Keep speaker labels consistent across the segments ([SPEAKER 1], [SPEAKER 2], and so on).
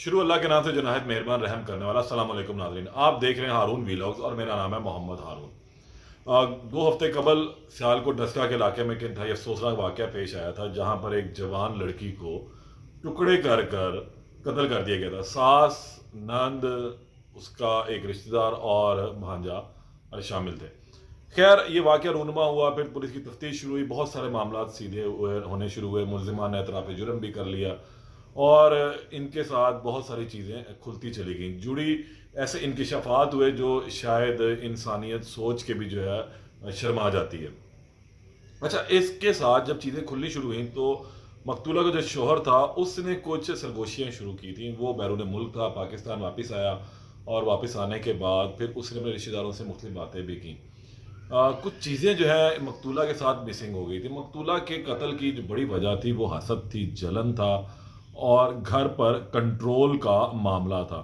[SPEAKER 1] शुरू अल्लाह के नाम से जो नहायत मेहरबान रहम करने वाला। अस्सलाम वालेकुम नाज़रीन, आप देख रहे हैं हारून वीलॉग्स और मेरा नाम है मोहम्मद हारून। 2 हफ्ते कबल सियालकोट डस्का के इलाके में एक इंतहाई अफसोसनाक वाक़या पेश आया था, जहाँ पर एक जवान लड़की को टुकड़े कर कर कत्ल कर दिया गया था। सास, नंद, उसका एक रिश्तेदार और भांजा शामिल थे। खैर, ये वाक़या रूनुमा हुआ, फिर पुलिस की तफ्तीश शुरू हुई, बहुत सारे मामला सीधे होने शुरू हुए, मुलजिमान ने एतराफ़ जुर्म भी कर लिया और इनके साथ बहुत सारी चीज़ें खुलती चली गईं, जुड़ी ऐसे इंकिशाफात हुए जो शायद इंसानियत सोच के भी जो है शर्मा जाती है। अच्छा, इसके साथ जब चीज़ें खुलनी शुरू हुई तो मकतूला का जो शौहर था उसने कुछ सरगोशियाँ शुरू की थी। वो बैरून मुल्क था, पाकिस्तान वापस आया और वापस आने के बाद फिर उसने अपने रिश्तेदारों से मुख्तलिफ बातें भी की। कुछ चीज़ें जो है मकतूला के साथ मिसिंग हो गई थी। मकतूला के कत्ल की जो बड़ी वजह थी वो हसद थी, जलन था और घर पर कंट्रोल का मामला था।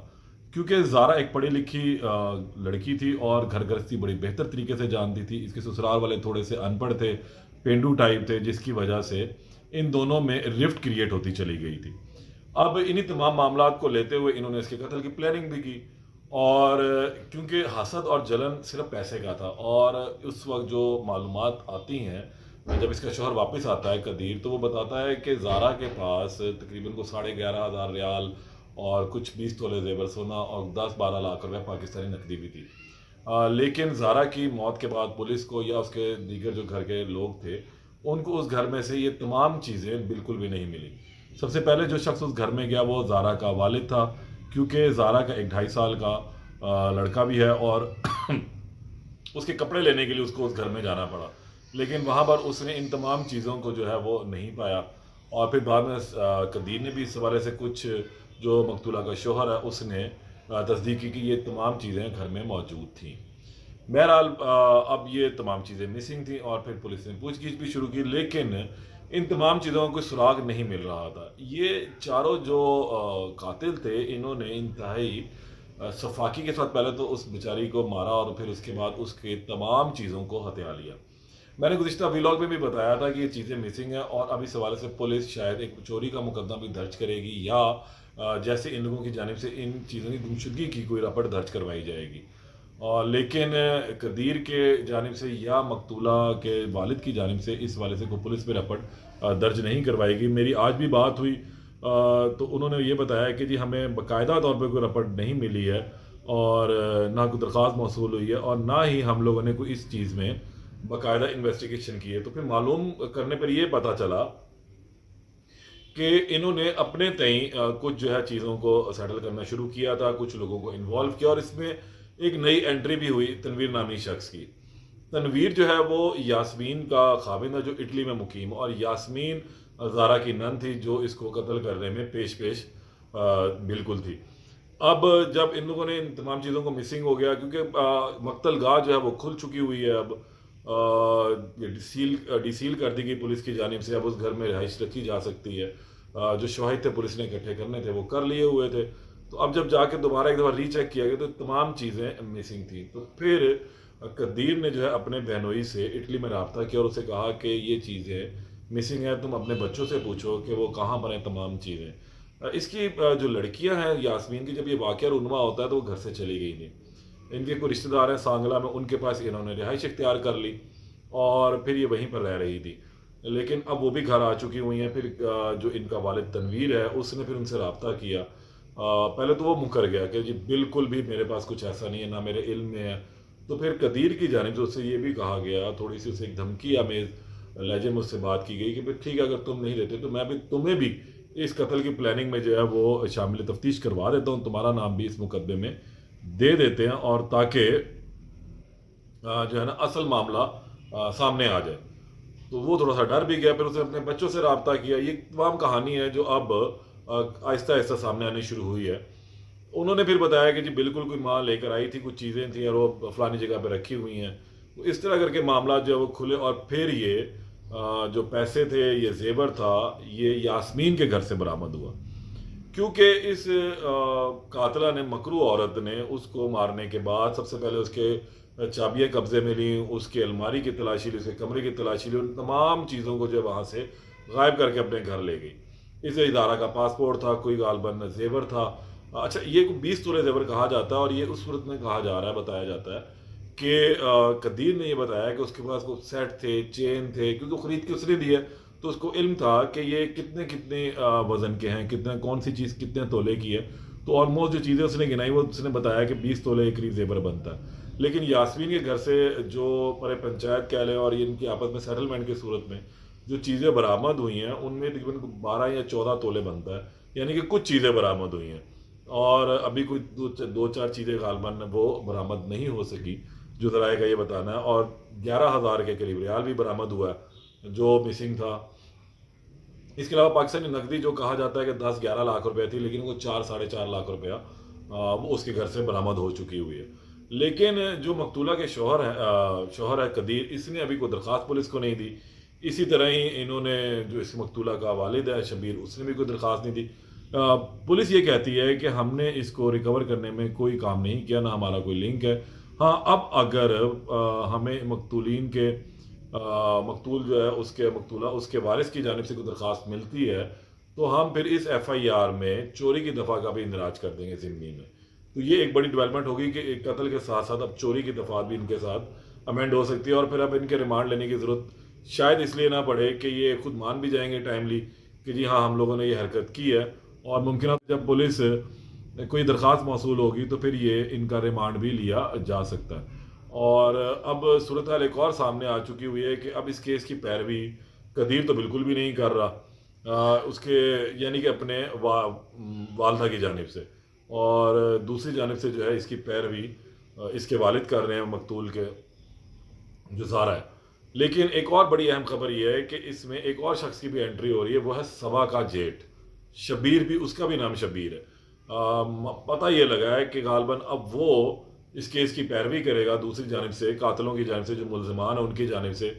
[SPEAKER 1] क्योंकि ज़ारा एक पढ़ी लिखी लड़की थी और घर गृहस्थी बड़ी बेहतर तरीके से जानती थी। इसके ससुराल वाले थोड़े से अनपढ़ थे, पेंडू टाइप थे, जिसकी वजह से इन दोनों में रिफ्ट क्रिएट होती चली गई थी। अब इन्हीं तमाम मामलात को लेते हुए इन्होंने इसके कत्ल की प्लानिंग भी की और क्योंकि हसद और जलन सिर्फ पैसे का था और उस वक्त जो मालूमात आती हैं, जब इसका शौहर वापस आता है कदीर, तो वो बताता है कि ज़ारा के पास तकरीबन को 11,500 रियाल और कुछ 20 तोले ज़ेवर सोना और 10-12 लाख रुपए पाकिस्तानी नकदी भी थी। लेकिन ज़ारा की मौत के बाद पुलिस को या उसके दीगर जो घर के लोग थे, उनको उस घर में से ये तमाम चीज़ें बिल्कुल भी नहीं मिली। सबसे पहले जो शख्स उस घर में गया वो ज़ारा का वालिद था, क्योंकि ज़ारा का एक 2.5 साल का लड़का भी है और उसके कपड़े लेने के लिए उसको उस घर में जाना पड़ा। लेकिन वहाँ पर उसने इन तमाम चीज़ों को जो है वो नहीं पाया और फिर बाद में कदीर ने भी इस हवाले से कुछ, जो मकतूला का शौहर है उसने तस्दीक की कि ये तमाम चीज़ें घर में मौजूद थीं। बहरहाल अब ये तमाम चीज़ें मिसिंग थी और फिर पुलिस ने पूछगिछ भी शुरू की, लेकिन इन तमाम चीज़ों को सुराग नहीं मिल रहा था। ये चारों जो कातिल थे, इन्होंने इंतहाई सफाकी के साथ पहले तो उस बेचारी को मारा और फिर उसके बाद उसके तमाम चीज़ों को हत्या लिया। मैंने गुज़िश्ता व्लॉग में भी बताया था कि ये चीज़ें मिसिंग हैं और अब इस हवाले से पुलिस शायद एक चोरी का मुकदमा भी दर्ज करेगी या जैसे इन लोगों की जानिब से इन चीज़ों की गुमशुदगी की कोई रपट दर्ज करवाई जाएगी। और लेकिन कदीर के जानिब से या मकतूला के वालिद की जानिब से इस वाले से कोई पुलिस में रपट दर्ज नहीं करवाएगी। मेरी आज भी बात हुई तो उन्होंने ये बताया कि जी हमें बाकायदा तौर पे कोई रपट नहीं मिली है और ना कोई दरख्वास्त मौसूल हुई है और ना ही हम लोगों ने कोई इस चीज़ में बाकायदा इन्वेस्टिगेशन की है। तो फिर मालूम करने पर यह पता चला कि इन्होंने अपने तय कुछ जो है चीज़ों को सेटल करना शुरू किया था, कुछ लोगों को इन्वॉल्व किया और इसमें एक नई एंट्री भी हुई तनवीर नामी शख्स की। तनवीर जो है वो यास्मीन का खाविंद है जो इटली में मुकीम, और यास्मीन ज़ारा की नन थी जो इसको कत्ल करने में पेश पेश बिल्कुल थी। अब जब इन लोगों ने इन तमाम चीज़ों को मिसिंग हो गया, क्योंकि मकतल गाह जो है वो खुल चुकी हुई है, अब डिसील कर दी गई पुलिस की जानिब से, अब उस घर में रिहाइश रखी जा सकती है। जो शवाहिद थे पुलिस ने इकट्ठे करने थे वो कर लिए हुए थे, तो अब जब जाके दोबारा एक दफ़ा रीचेक किया गया तो तमाम चीज़ें मिसिंग थी। तो फिर कदीर ने जो है अपने बहनोई से इटली में रब्ता किया और उसे कहा कि ये चीज़ें मिसिंग है, तुम अपने बच्चों से पूछो कि वो कहाँ पर हैं तमाम चीज़ें। इसकी जो लड़कियां हैं यास्मीन की, जब ये वाक़या रूनुमा होता है तो वो घर से चली गई थी। इनके कोई रिश्तेदार हैं सांगला में, उनके पास इन्होंने रिहाइश इख्तियार कर ली और फिर ये वहीं पर रह रही थी। लेकिन अब वो भी घर आ चुकी हुई हैं। फिर जो इनका वालिद तनवीर है उसने फिर उनसे रब्ता किया। पहले तो वो मुकर गया कि जी बिल्कुल भी मेरे पास कुछ ऐसा नहीं है, ना मेरे इल्म में है। तो फिर कदीर की जानिब से उससे ये भी कहा गया, थोड़ी सी उसे एक धमकी आमेज लहजे में उससे बात की गई कि भाई ठीक है, अगर तुम नहीं देते तो मैं भी तुम्हें भी इस कत्ल की प्लानिंग में जो है वो शामिल तफ्तीश करवा देता हूँ, तुम्हारा नाम भी इस मुकदमे में दे देते हैं और ताकि जो है ना असल मामला सामने आ जाए। तो वो थोड़ा सा डर भी गया। फिर उसने अपने बच्चों से रब्ता किया। ये तमाम कहानी है जो अब आहिस्ता आहिस्ता सामने आनी शुरू हुई है। उन्होंने फिर बताया कि जी बिल्कुल कोई माँ लेकर आई थी, कुछ चीज़ें थी और वो फलानी जगह पे रखी हुई हैं। तो इस तरह करके मामला जो है वो खुले और फिर ये जो पैसे थे, ये जेवर था, ये यास्मीन के घर से बरामद हुआ। क्योंकि इस कातला ने, मकरू औरत ने उसको मारने के बाद सबसे पहले उसके चाबियाँ कब्जे में ली, उसके अलमारी की तलाशी ली, उसके कमरे की तलाशी ली, उन तमाम चीज़ों को जो वहाँ से गायब करके अपने घर ले गई। इस इदारा का पासपोर्ट था, कोई गालबन जेवर था। अच्छा, ये 20 तोले जेवर कहा जाता है और ये उस सूरत में कहा जा रहा है, बताया जाता है कि कदीर ने ये बताया कि उसके पास वो सेट थे, चेन थे, क्योंकि वो खरीद के उसने दिए, तो उसको इल्म था कि ये कितने कितने वज़न के हैं, कितने कौन सी चीज़ कितने तोले की है। तो ऑलमोस्ट जो चीज़ें उसने गिनाई वो उसने बताया कि 20 तोले के करीब जेवर बनता है। लेकिन यास्मीन के घर से जो पर पंचायत कह लें और ये इनकी आपस में सेटलमेंट की सूरत में जो चीज़ें बरामद हुई हैं उनमें तकरीबन 12 या 14 तोले बनता है, यानी कि कुछ चीज़ें बरामद हुई हैं। और अभी कोई दो चार चीज़ें गालबन वो बरामद नहीं हो सकी, जो ज़राए का ये बताना है। और 11,000 के करीब रियाल भी बरामद हुआ है जो मिसिंग था। इसके अलावा पाकिस्तानी नकदी जो कहा जाता है कि 10-11 लाख रुपए थी, लेकिन वो 4-4.5 लाख रुपया वो उसके घर से बरामद हो चुकी हुई है। लेकिन जो मकतूला के शोहर है कदीर, इसने अभी कोई दरख्वास्त पुलिस को नहीं दी। इसी तरह ही इन्होंने जो इस मकतूला का वालिद है शबीर, उसने भी कोई दरख्वास्त नहीं दी। पुलिस ये कहती है कि हमने इसको रिकवर करने में कोई काम नहीं किया, ना हमारा कोई लिंक है। हाँ, अब अगर हमें मकतूलीन के मकतूल जो है उसके मकतूला उसके वारिस की जानिब से कोई दरख्वास्त मिलती है तो हम फिर इस FIR में चोरी की दफ़ा का भी इंदराज कर देंगे ज़िम्नी में। तो ये एक बड़ी डेवलपमेंट होगी कि एक कत्ल के साथ साथ अब चोरी की दफ़ा भी इनके साथ अमेंड हो सकती है। और फिर अब इनके रिमांड लेने की ज़रूरत शायद इसलिए ना पड़े कि ये खुद मान भी जाएंगे टाइमली कि जी हाँ, हम लोगों ने ये हरकत की है। और मुमकिन जब पुलिस कोई दरख्वास्त मौसूल होगी तो फिर ये इनका रिमांड भी लिया जा सकता है। और अब सूरत हाल एक और सामने आ चुकी हुई है कि अब इस केस की पैरवी कदीर तो बिल्कुल भी नहीं कर रहा, उसके यानी कि अपने वालदा की जानिब से, और दूसरी जानिब से जो है इसकी पैरवी इसके वालिद कर रहे हैं मकतूल के, जो ज़ारा है। लेकिन एक और बड़ी अहम खबर यह है कि इसमें एक और शख्स की भी एंट्री हो रही है, वो है सबा का जेठ शबीर, भी उसका भी नाम शबीर है। पता ये लगा है कि गालबन अब वो इस केस की पैरवी करेगा दूसरी जानिब से, कातलों की जानिब से, जो मुलजमान है उनकी जानिब से,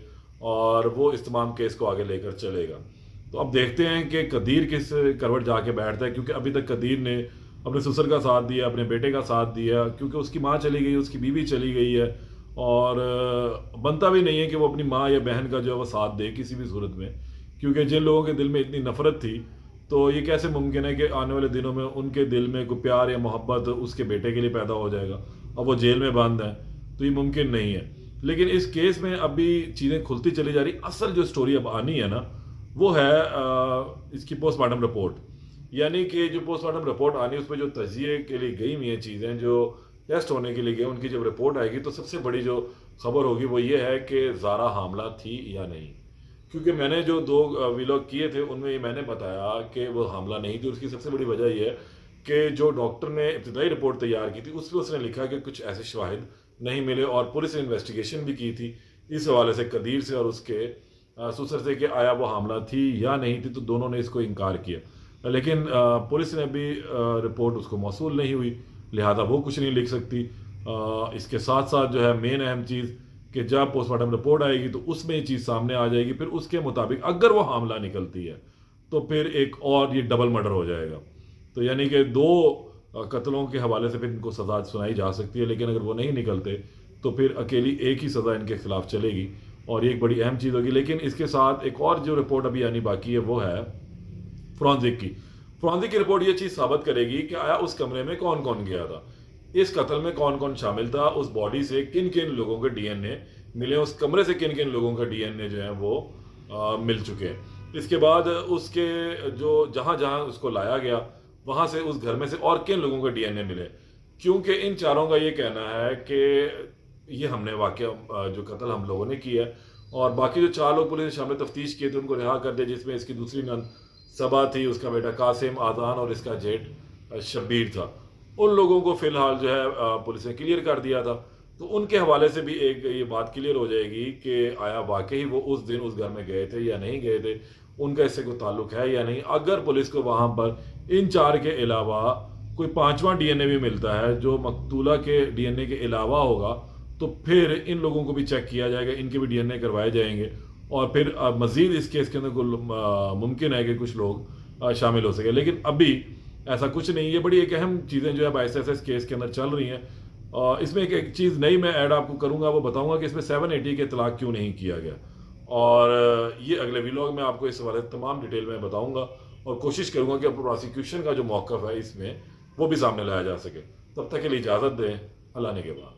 [SPEAKER 1] और वो इस तमाम केस को आगे लेकर चलेगा। तो अब देखते हैं कि कदीर किस करवट जाके बैठता है, क्योंकि अभी तक कदीर ने अपने ससुर का साथ दिया, अपने बेटे का साथ दिया, क्योंकि उसकी माँ चली गई, उसकी बीवी चली गई है, और बनता भी नहीं है कि वो अपनी माँ या बहन का जो है वो साथ दे किसी भी सूरत में, क्योंकि जिन लोगों के दिल में इतनी नफरत थी तो ये कैसे मुमकिन है कि आने वाले दिनों में उनके दिल में कोई प्यार या मोहब्बत उसके बेटे के लिए पैदा हो जाएगा। अब वो जेल में बंद है तो ये मुमकिन नहीं है। लेकिन इस केस में अभी चीज़ें खुलती चली जा रही। असल जो स्टोरी अब आनी है ना, वो है इसकी पोस्टमार्टम रिपोर्ट, यानी कि जो पोस्टमार्टम रिपोर्ट आनी है उसमें जो तजिए के लिए गई हुई हैं चीज़ें, जो टेस्ट होने के लिए गए, उनकी जब रिपोर्ट आएगी तो सबसे बड़ी जो खबर होगी वो ये है कि ज़ारा हामला थी या नहीं। क्योंकि मैंने जो 2 व्लॉग किए थे उनमें ये मैंने बताया कि वो हमला नहीं थी। उसकी सबसे बड़ी वजह यह है कि जो डॉक्टर ने इब्तिदाई रिपोर्ट तैयार की थी उसमें उसने लिखा कि कुछ ऐसे शवाहिद नहीं मिले, और पुलिस ने इन्वेस्टिगेशन भी की थी इस हवाले से कदीर से और उसके ससुर से कि आया वो हमला थी या नहीं थी, तो दोनों ने इसको इनकार किया। लेकिन पुलिस ने अभी रिपोर्ट उसको मौसूल नहीं हुई, लिहाजा वो कुछ नहीं लिख सकती। इसके साथ साथ जो है मेन अहम चीज़ कि जब पोस्टमार्टम रिपोर्ट आएगी तो उसमें ये चीज़ सामने आ जाएगी, फिर उसके मुताबिक अगर वो हमला निकलती है तो फिर एक और ये डबल मर्डर हो जाएगा। तो यानी कि 2 कत्लों के हवाले से फिर इनको सज़ा सुनाई जा सकती है, लेकिन अगर वो नहीं निकलते तो फिर अकेली एक ही सज़ा इनके खिलाफ चलेगी, और ये एक बड़ी अहम चीज़ होगी। लेकिन इसके साथ एक और जो रिपोर्ट अभी आनी बाकी है वो है फोरेंसिक की। फोरेंसिक की रिपोर्ट ये चीज़ साबित करेगी कि आया उस कमरे में कौन कौन गया था, इस कत्ल में कौन कौन शामिल था, उस बॉडी से किन किन लोगों के DNA मिले, उस कमरे से किन किन लोगों का DNA जो है वो मिल चुके हैं। इसके बाद उसके जो जहाँ जहाँ उसको लाया गया वहाँ से उस घर में से और किन लोगों का DNA मिले, क्योंकि इन चारों का ये कहना है कि ये हमने वाकया जो कत्ल हम लोगों ने किया है, और बाकी जो 4 लोग पुलिस ने शामिल तफ्तीश किए थे उनको रिहा कर दिया, जिसमें इसकी दूसरी नंद सबा थी, उसका बेटा कासिम आज़ान और इसका जेठ शब्बीर था। उन लोगों को फ़िलहाल जो है पुलिस ने क्लियर कर दिया था, तो उनके हवाले से भी एक ये बात क्लियर हो जाएगी कि आया वाकई वो उस दिन उस घर में गए थे या नहीं गए थे, उनका इससे कोई ताल्लुक है या नहीं। अगर पुलिस को वहाँ पर इन 4 के अलावा कोई 5वां DNA भी मिलता है जो मकतूला के DNA के अलावा होगा, तो फिर इन लोगों को भी चेक किया जाएगा, इनके भी DNA करवाए जाएंगे, और फिर मज़ीद इस केस के अंदर मुमकिन है कि कुछ लोग शामिल हो सके। लेकिन अभी ऐसा कुछ नहीं। ये बड़ी एक अहम चीज़ें जो है ISIS केस के अंदर चल रही हैं। और इसमें एक चीज़ नई मैं ऐड आपको करूँगा, वो बताऊँगा कि इसमें 780 के इतलाक़ क्यों नहीं किया गया, और ये अगले व्लॉग में आपको इस हवाले से तमाम डिटेल में बताऊँगा। और कोशिश करूँगा कि प्रोसिक्यूशन का जो मौक़िफ़ है इसमें वो भी सामने लाया जा सके। तब तक के लिए इजाज़त दें, अल्लाह ने के बाद।